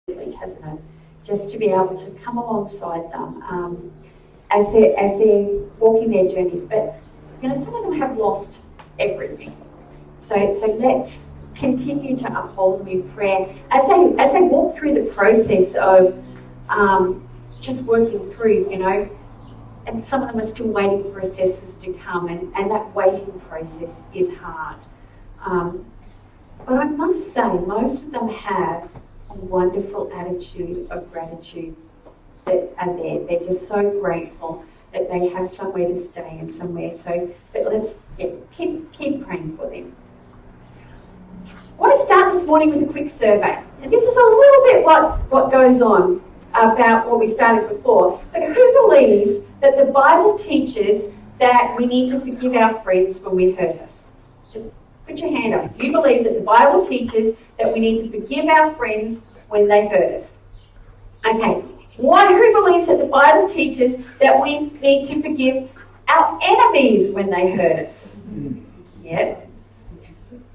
hasn't it? Just to be able to come alongside them as they're walking their journeys. But some of them have lost everything. So let's continue to uphold them in prayer as they walk through the process of just working through, and some of them are still waiting for assessors to come, and that waiting process is hard. But I must say, most of them have a wonderful attitude of gratitude that are there. They're just so grateful that they have somewhere to stay and somewhere. But let's keep praying for them. I want to start this morning with a quick survey. And this is a little bit what goes on about what we started before. But who believes that the Bible teaches that we need to forgive our friends when we hurt us? Just put your hand up. If you believe that the Bible teaches that we need to forgive our friends when they hurt us. Okay. Who believes that the Bible teaches that we need to forgive our enemies when they hurt us? Yep.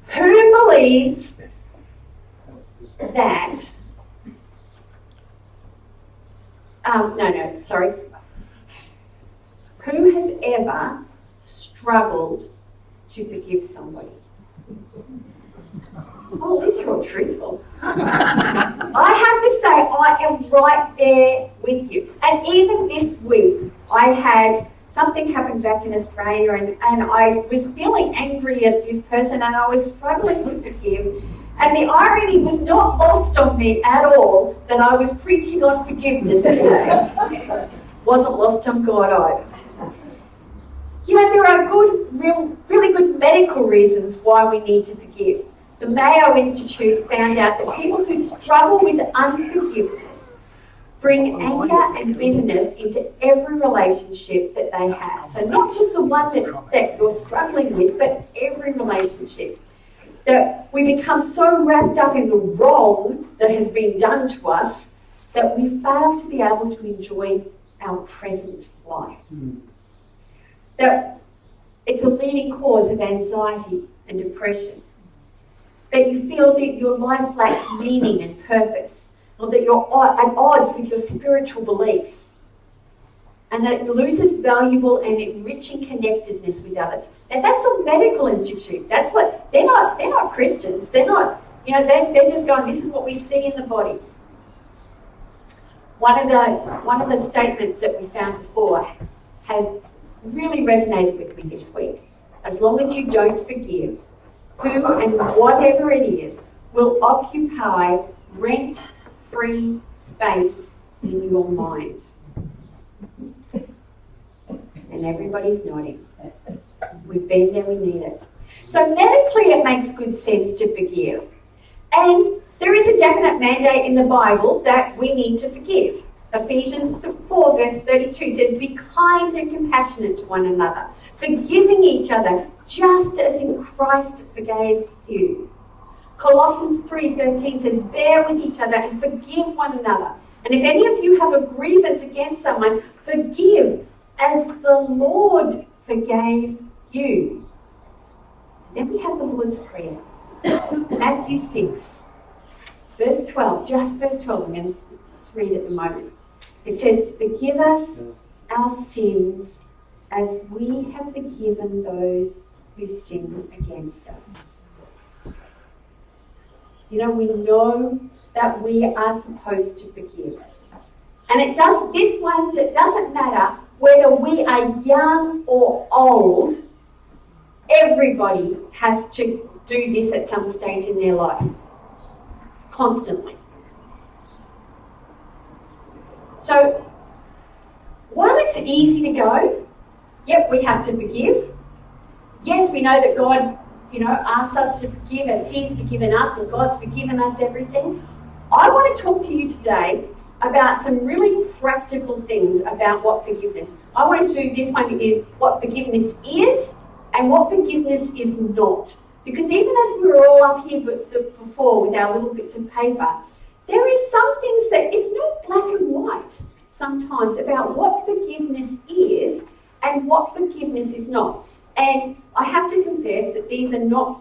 Who believes that... Who has ever struggled to forgive somebody? Oh, at least you're all truthful. I have to say, I am right there with you. And even this week, I had something happen back in Australia, and I was feeling angry at this person, and I was struggling to forgive. And the irony was not lost on me at all that I was preaching on forgiveness today. Wasn't lost on God either. There are really good medical reasons why we need to forgive. The Mayo Institute found out that people who struggle with unforgiveness bring anger and bitterness into every relationship that they have. So not just the one that you're struggling with, but every relationship. That we become so wrapped up in the wrong that has been done to us that we fail to be able to enjoy our present life. That it's a leading cause of anxiety and depression. That you feel that your life lacks meaning and purpose, or that you're at odds with your spiritual beliefs, and that it loses valuable and enriching connectedness with others. And that's a medical institute. That's what they're not Christians. They're not, they're just going, this is what we see in the bodies. One of the statements that we found before has really resonated with me this week. As long as you don't forgive, who and whatever it is will occupy rent-free space in your mind. And everybody's nodding. We've been there, we need it. So medically it makes good sense to forgive. And there is a definite mandate in the Bible that we need to forgive. Ephesians 4 verse 32 says, be kind and compassionate to one another, forgiving each other just as in Christ forgave you. Colossians 3:13 says, bear with each other and forgive one another. And if any of you have a grievance against someone, forgive as the Lord forgave you. Then we have the Lord's Prayer. Matthew 6, verse 12, just verse 12. I'm going to read at the moment. It says, forgive us our sins as we have forgiven those who sin against us. We know that we are supposed to forgive. And it doesn't matter whether we are young or old, everybody has to do this at some stage in their life. Constantly. So, while it's easy to go, yep, we have to forgive. Yes, we know that God, asks us to forgive as He's forgiven us and God's forgiven us everything. I want to talk to you today about some really practical things about what forgiveness. I want to do this one is what forgiveness is and what forgiveness is not. Because even as we were all up here before with our little bits of paper, there is some things that it's not black and white sometimes about what forgiveness is and what forgiveness is not. And I have to confess that these are not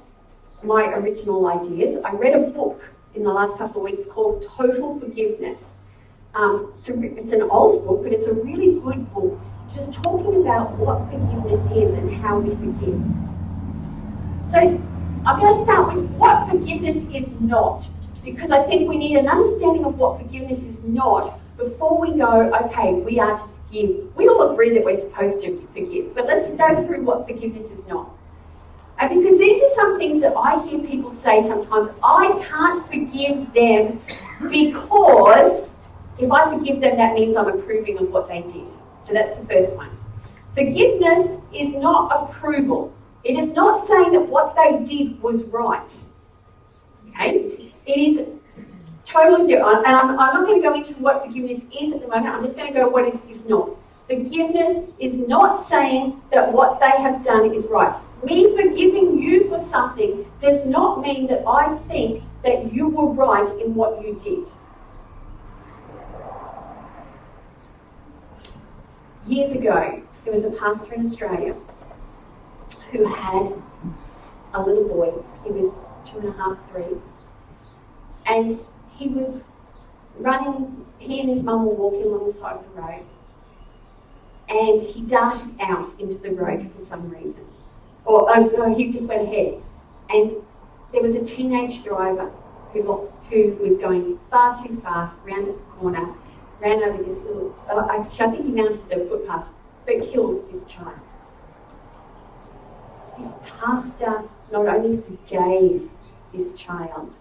my original ideas. I read a book in the last couple of weeks called Total Forgiveness. It's an old book, but it's a really good book, just talking about what forgiveness is and how we forgive. So I'm going to start with what forgiveness is not, because I think we need an understanding of what forgiveness is not before we go, okay, we are to forgive. We all agree that we're supposed to forgive, but let's go through what forgiveness is not. And because these are some things that I hear people say sometimes, I can't forgive them because if I forgive them, that means I'm approving of what they did. So that's the first one. Forgiveness is not approval. It is not saying that what they did was right. Okay? It is totally different. And I'm not going to go into what forgiveness is at the moment. I'm just going to go what it is not. Forgiveness is not saying that what they have done is right. Me forgiving you for something does not mean that I think that you were right in what you did. Years ago, there was a pastor in Australia who had a little boy. He was 2.5, 3. And he was running, he and his mum were walking along the side of the road. And he darted out into the road for some reason. Or he just went ahead. And there was a teenage driver who was going far too fast, rounded the corner, ran over this little, I think he mounted the footpath, but killed this child. This pastor not only forgave this child,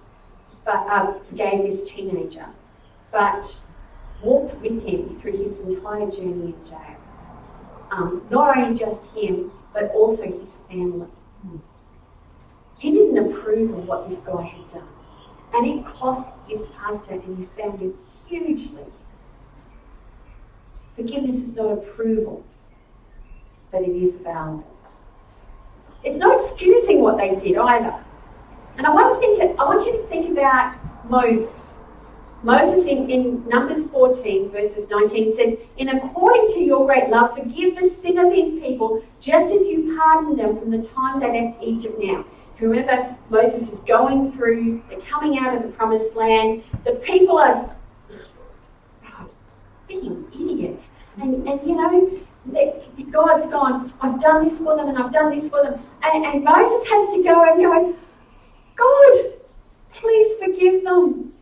but forgave this teenager, but walked with him through his entire journey in jail. Not only just him, but also his family. He didn't approve of what this guy had done. And it cost this pastor and his family hugely. Forgiveness is not approval, but it is valuable. It's not excusing what they did either. And I want you to think about Moses. Moses in Numbers 14, verses 19 says, "In according to your great love, forgive the sin of these people, just as you pardoned them from the time they left Egypt now." If you remember, Moses is going through, they're coming out of the promised land. The people are being idiots. And you know, God's gone, I've done this for them and I've done this for them. And Moses has to go and go, God, please forgive them.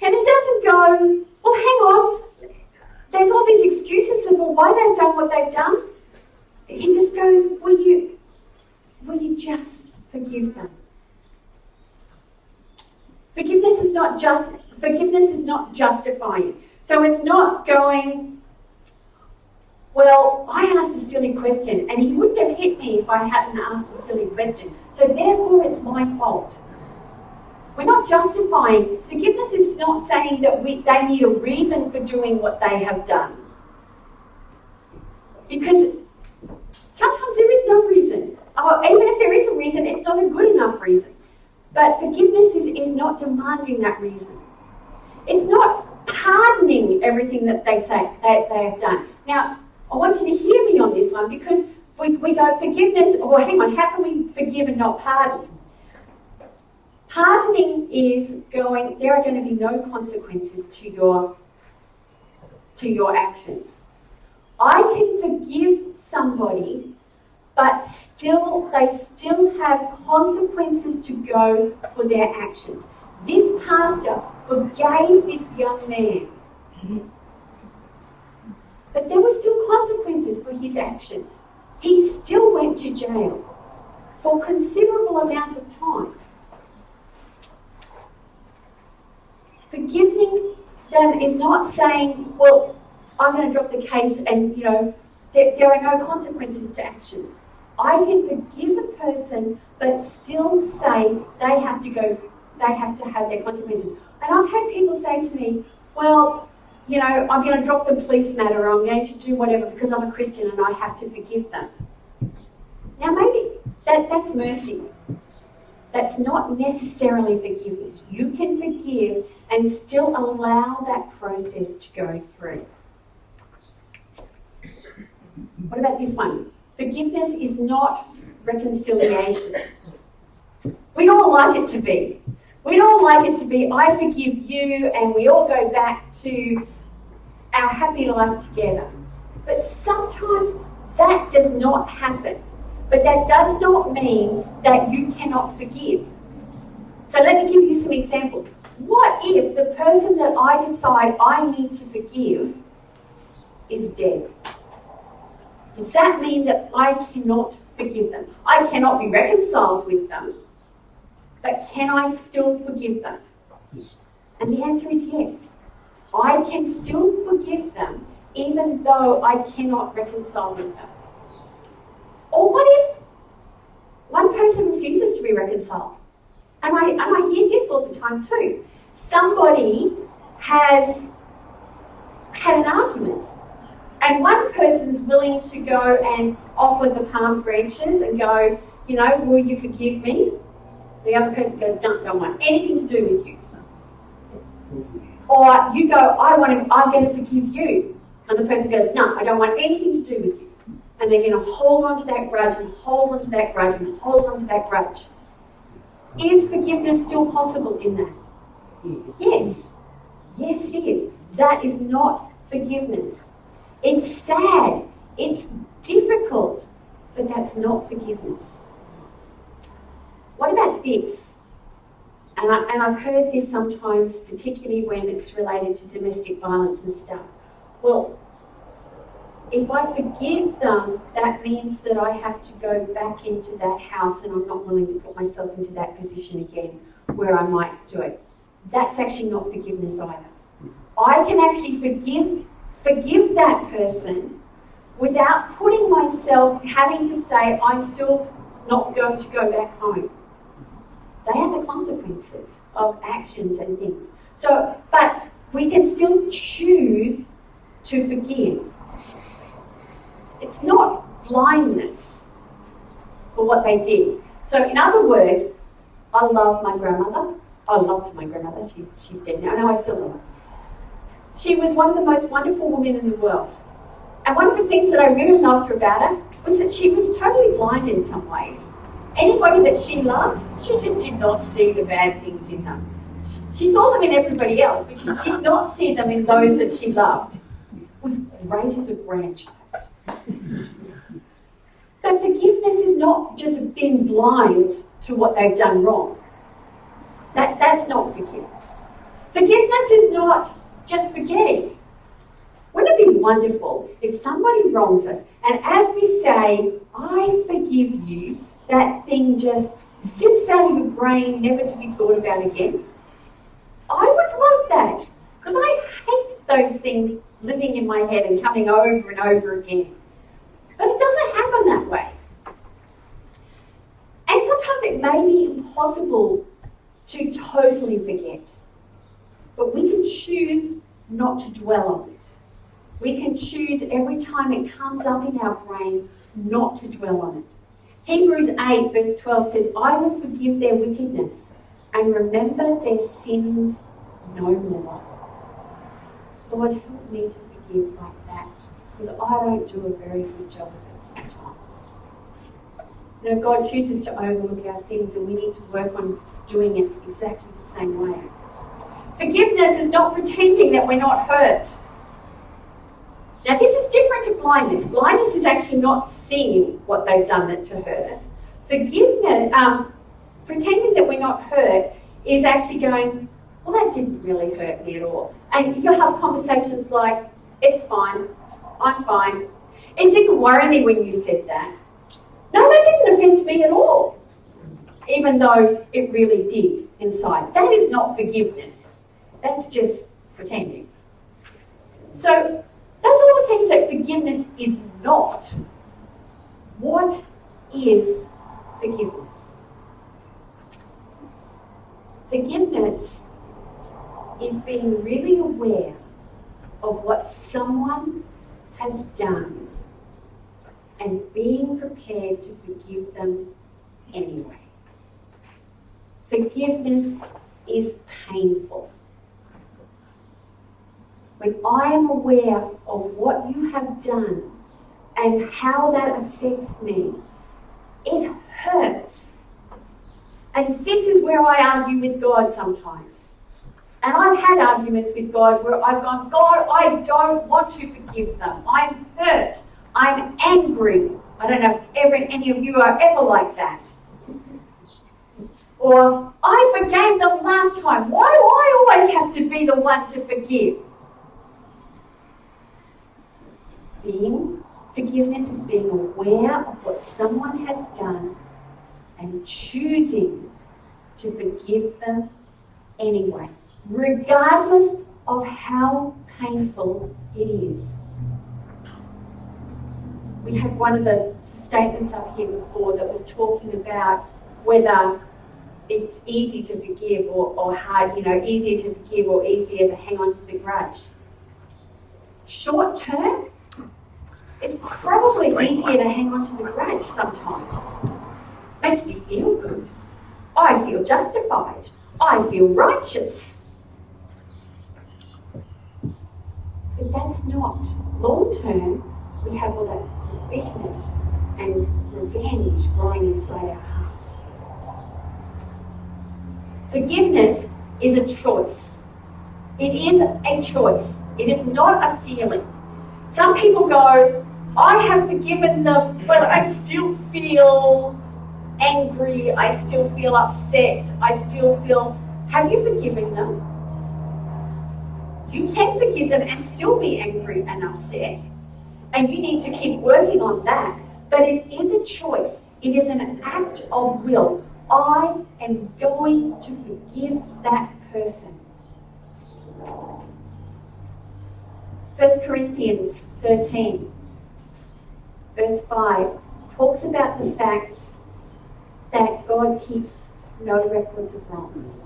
And he doesn't go, well, hang on, there's all these excuses of why they've done what they've done. He just goes, will you just forgive them? Forgiveness is not justifying. So it's not going, well, I asked a silly question and he wouldn't have hit me if I hadn't asked a silly question. So therefore it's my fault. We're not justifying. Forgiveness is not saying that they need a reason for doing what they have done. Because sometimes there is no reason. Or even if there is a reason, it's not a good enough reason. But forgiveness is not demanding that reason. It's not pardoning everything that they say they have done. Now, I want you to hear me on this one, because we go forgiveness, well, hang on, how can we forgive and not pardon? Pardoning is going, there are going to be no consequences to your actions. I can forgive somebody, but they still have consequences to go for their actions. This pastor forgave this young man, but there were still consequences for his actions. He still went to jail for a considerable amount of time. Forgiving them is not saying, well, I'm going to drop the case and, there are no consequences to actions. I can forgive a person, but still say they have to have their consequences. And I've had people say to me, well, I'm going to drop the police matter, or I'm going to do whatever because I'm a Christian and I have to forgive them. Now maybe that's mercy. That's not necessarily forgiveness. You can forgive and still allow that process to go through. What about this one? Forgiveness is not reconciliation. We all like it to be. We'd all like it to be, I forgive you, and we all go back to our happy life together. But sometimes that does not happen. But that does not mean that you cannot forgive. So let me give you some examples. What if the person that I decide I need to forgive is dead? Does that mean that I cannot forgive them? I cannot be reconciled with them, but can I still forgive them? And the answer is yes. I can still forgive them even though I cannot reconcile with them. Or what if one person refuses to be reconciled? And I hear this all the time too. Somebody has had an argument, and one person's willing to go and offer the palm branches and go, you know, will you forgive me? The other person goes, no, don't want anything to do with you. Or you go, I'm going to forgive you. And the person goes, no, I don't want anything to do with you. And they're going to hold on to that grudge and hold on to that grudge and hold on to that grudge. Is forgiveness still possible in that? Yes. Yes, it is. That is not forgiveness. It's sad. It's difficult. But that's not forgiveness. What about this? And I've heard this sometimes, particularly when it's related to domestic violence and stuff. Well, if I forgive them, that means that I have to go back into that house, and I'm not willing to put myself into that position again where I might do it. That's actually not forgiveness either. I can actually forgive that person without putting myself, having to say, I'm still not going to go back home. They are the consequences of actions and things. So, but we can still choose to forgive. It's not blindness for what they did. So in other words, I love my grandmother. I loved my grandmother. She's dead now. No, I still love her. She was one of the most wonderful women in the world. And one of the things that I really loved her about her was that she was totally blind in some ways. Anybody that she loved, she just did not see the bad things in them. She saw them in everybody else, but she did not see them in those that she loved. It was great as a grandchild. But forgiveness is not just being blind to what they've done wrong. That's not forgiveness. Forgiveness is not just forgetting. Wouldn't it be wonderful if somebody wrongs us, and as we say, I forgive you, that thing just zips out of your brain, never to be thought about again? I would love that, because I hate those things living in my head and coming over and over again. But it doesn't happen that way. And sometimes it may be impossible to totally forget. But we can choose not to dwell on it. We can choose every time it comes up in our brain not to dwell on it. Hebrews 8 verse 12 says, I will forgive their wickedness and remember their sins no more. Lord, help me to forgive like that, because I don't do a very good job of it sometimes. You know, God chooses to overlook our sins, and we need to work on doing it exactly the same way. Forgiveness is not pretending that we're not hurt. Now, this is different to blindness. Blindness is actually not seeing what they've done to hurt us. Forgiveness, pretending that we're not hurt, is actually going, well, that didn't really hurt me at all. And you'll have conversations like, it's fine, I'm fine. It didn't worry me when you said that. No, that didn't offend me at all, even though it really did inside. That is not forgiveness. That's just pretending. So, that's all the things that forgiveness is not. What is forgiveness? Forgiveness is being really aware of what someone has done and being prepared to forgive them anyway. Forgiveness is painful. When I am aware of what you have done and how that affects me, it hurts. And this is where I argue with God sometimes. And I've had arguments with God where I've gone, God, I don't want to forgive them. I'm hurt. I'm angry. I don't know if any of you are ever like that. Or, I forgave them last time. Why do I always have to be the one to forgive? Forgiveness is being aware of what someone has done and choosing to forgive them anyway, regardless of how painful it is. We had one of the statements up here before that was talking about whether it's easy to forgive or hard, easier to forgive or easier to hang on to the grudge. Short term, it's probably easier to hang on to the grudge sometimes. Makes me feel good. I feel justified. I feel righteous. But that's not. Long term, we have all that bitterness and revenge growing inside our hearts. Forgiveness is a choice. It is a choice. It is not a feeling. Some people go, I have forgiven them, but I still feel angry, I still feel upset, I still feel... Have you forgiven them? You can forgive them and still be angry and upset. And you need to keep working on that. But it is a choice. It is an act of will. I am going to forgive that person. 1 Corinthians 13, verse 5, talks about the fact that God keeps no records of wrongs.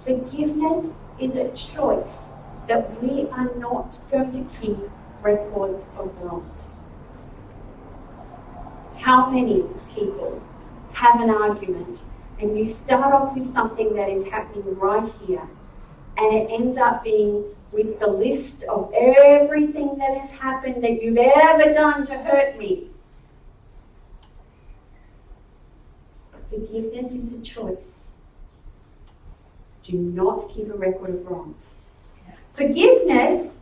Forgiveness is a choice that we are not going to keep records of wrongs. How many people have an argument and you start off with something that is happening right here and it ends up being with the list of everything that has happened that you've ever done to hurt me. Forgiveness is a choice. Do not keep a record of wrongs. Forgiveness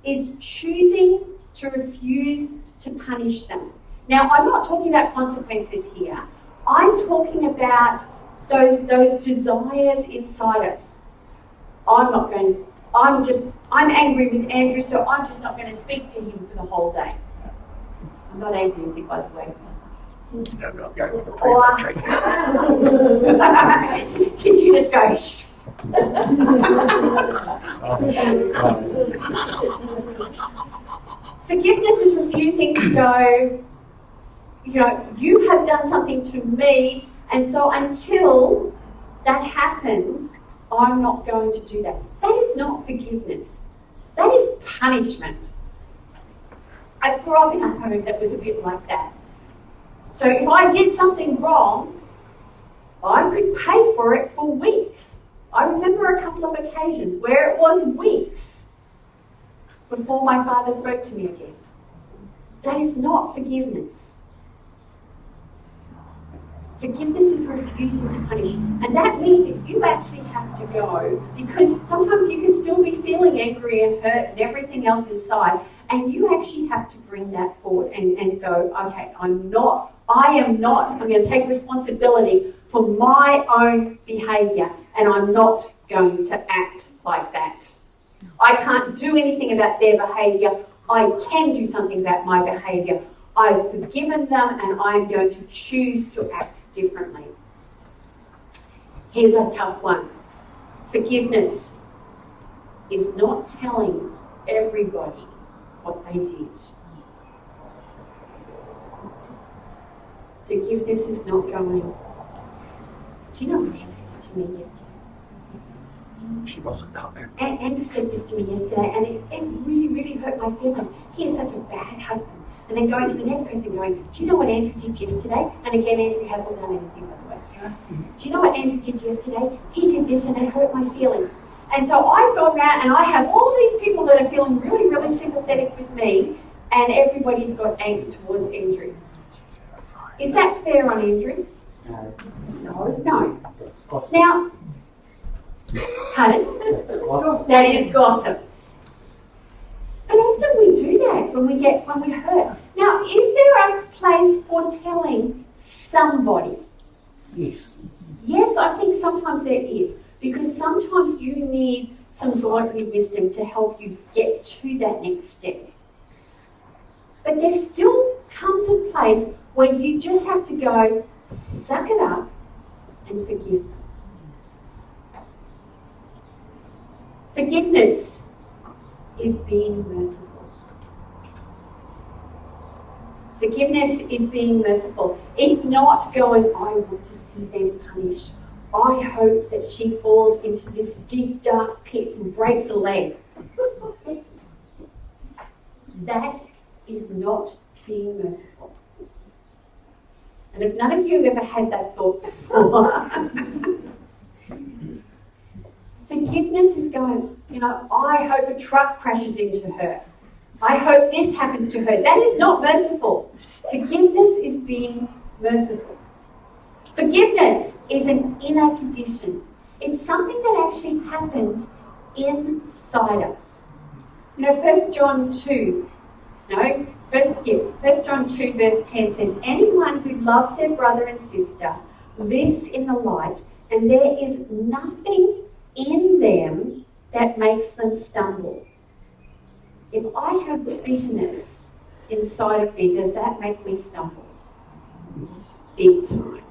is choosing to refuse to punish them. Now, I'm not talking about consequences here. I'm talking about those desires inside us. I'm angry with Andrew, so I'm just not going to speak to him for the whole day. I'm not angry with you, by the way. No, go with the pre-lunch. Did you just go, shh? Forgiveness is refusing to go, you have done something to me, and so until that happens, I'm not going to do that. That is not forgiveness. That is punishment. I grew up in a home that was a bit like that. So if I did something wrong, I could pay for it for weeks. I remember a couple of occasions where it was weeks before my father spoke to me again. That is not forgiveness. Forgiveness is refusing to punish. And that means that you actually have to go, because sometimes you can still be feeling angry and hurt and everything else inside, and you actually have to bring that forward and go, okay, I'm going to take responsibility for my own behaviour, and I'm not going to act like that. I can't do anything about their behaviour. I can do something about my behaviour. I've forgiven them and I'm going to choose to act differently. Here's a tough one. Forgiveness is not telling everybody what they did. Forgiveness is not going, do you know what Andrew did to me yesterday? She wasn't down there. And Andrew said this to me yesterday, and it really, really hurt my feelings. He is such a bad husband. And then going to the next person going, do you know what Andrew did yesterday? And again, Andrew hasn't done anything, by the way. Do you know what Andrew did yesterday? He did this and it hurt my feelings. And so I've gone around and I have all these people that are feeling really, really sympathetic with me, and everybody's got angst towards Andrew. Is that fair on Andrew? No. Now, pardon? That is gossip. But often we do that when we hurt. Now, is there a place for telling somebody? Yes. Yes, I think sometimes there is. Because sometimes you need some godly wisdom to help you get to that next step. But there still comes a place where you just have to go, suck it up and forgive them. Forgiveness is being merciful. Forgiveness is being merciful. It's not going, I want to see them punished. I hope that she falls into this deep, dark pit and breaks a leg. That is not being merciful. And if none of you have ever had that thought before, forgiveness is going, I hope a truck crashes into her. I hope this happens to her. That is not merciful. Forgiveness is being merciful. Forgiveness is an inner condition. It's something that actually happens inside us. 1 John 2 verse 10 says, anyone who loves their brother and sister lives in the light, and there is nothing in them that makes them stumble. If I have bitterness inside of me, does that make me stumble? Big time.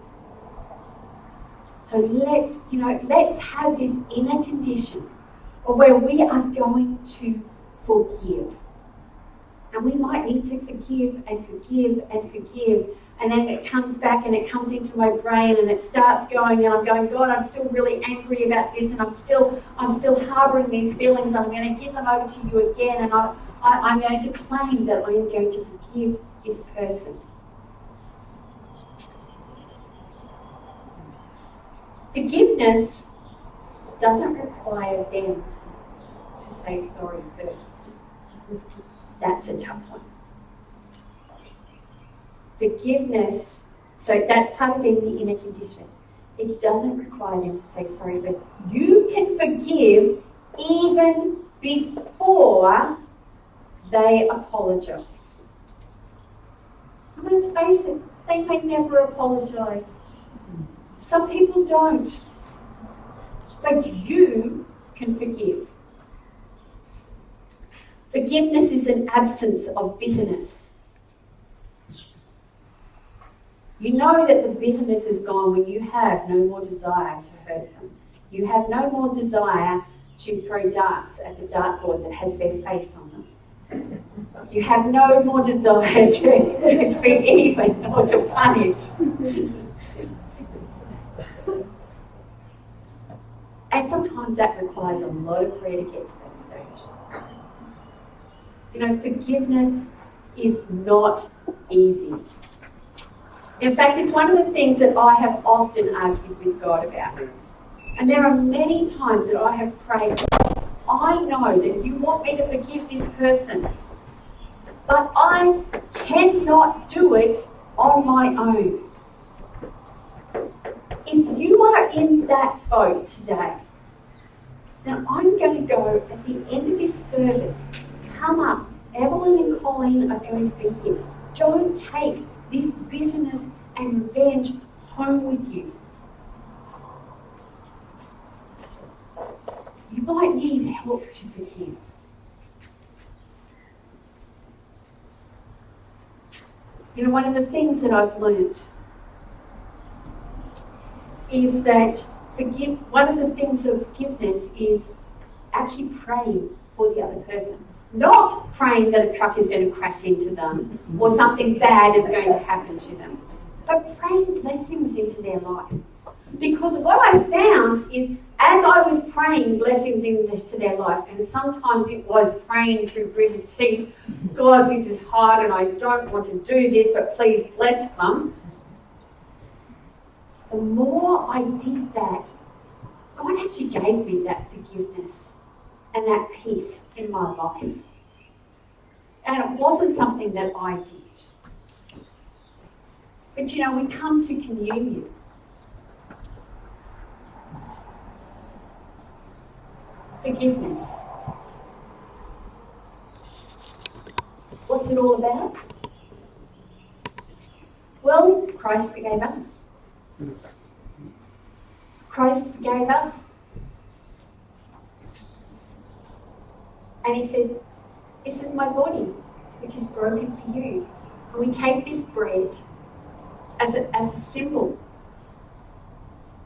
So let's have this inner condition of where we are going to forgive. And we might need to forgive and forgive and forgive. And then it comes back and it comes into my brain and it starts going and I'm going, God, I'm still really angry about this and I'm still harbouring these feelings. I'm going to give them over to you again, and I'm going to claim that I am going to forgive this person. Forgiveness doesn't require them to say sorry first. That's a tough one. Forgiveness, so that's part of being the inner condition. It doesn't require them to say sorry first. You can forgive even before they apologise. And let's face it, they may never apologise. Some people don't. But you can forgive. Forgiveness is an absence of bitterness. You know that the bitterness is gone when you have no more desire to hurt them. You have no more desire to throw darts at the dartboard that has their face on them. You have no more desire to be even or to punish. And sometimes that requires a lot of prayer to get to that stage. Forgiveness is not easy. In fact, it's one of the things that I have often argued with God about. And there are many times that I have prayed, I know that you want me to forgive this person, but I cannot do it on my own. If you are in that boat today, now I'm going to go at the end of this service, come up, Evelyn and Colleen are going to be here. Don't take this bitterness and revenge home with you. You might need help to forgive. One of the things that I've learned is that one of the things of forgiveness is actually praying for the other person. Not praying that a truck is going to crash into them or something bad is going to happen to them, but praying blessings into their life. Because what I found is, as I was praying blessings into their life, and sometimes it was praying through gritted teeth, God, this is hard and I don't want to do this, but please bless them. The more I did that, God actually gave me that forgiveness and that peace in my life. And it wasn't something that I did. But we come to communion Forgiveness. What's it all about? Well, Christ forgave us. Christ forgave us. And he said, this is my body, which is broken for you. And we take this bread as a symbol.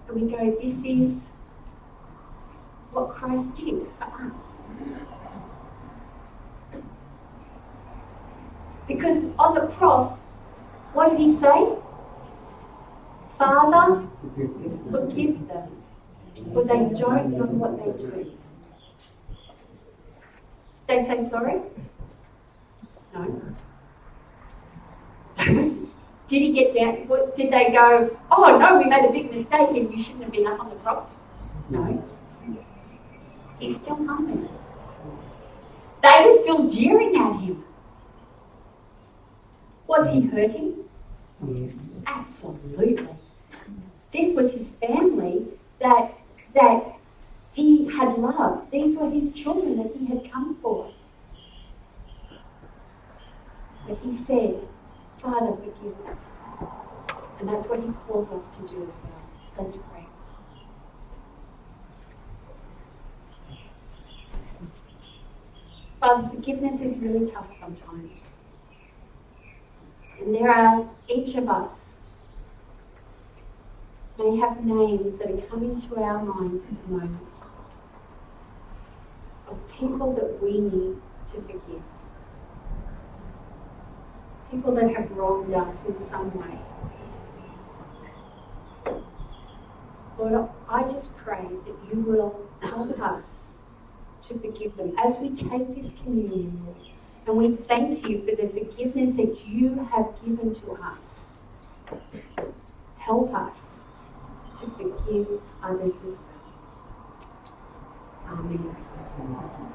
And we go, this is what Christ did for us. Because on the cross, what did he say? Father, forgive them, for they don't know what they do. Did they say sorry? No. Did he get down? Did they go, oh no, we made a big mistake and you shouldn't have been up on the cross? No. He's still humming. They were still jeering at him. Was he hurting? Absolutely. This was his family that he had loved. These were his children that he had come for. But he said, Father, forgive them. And that's what he calls us to do as well. Let's pray. Father, forgiveness is really tough sometimes. And there are, each of us may have names that are coming to our minds at the moment of people that we need to forgive. People that have wronged us in some way. Lord, I just pray that you will help us to forgive them as we take this communion, Lord. And we thank you for the forgiveness that you have given to us. Help us to forgive others as well. Amen.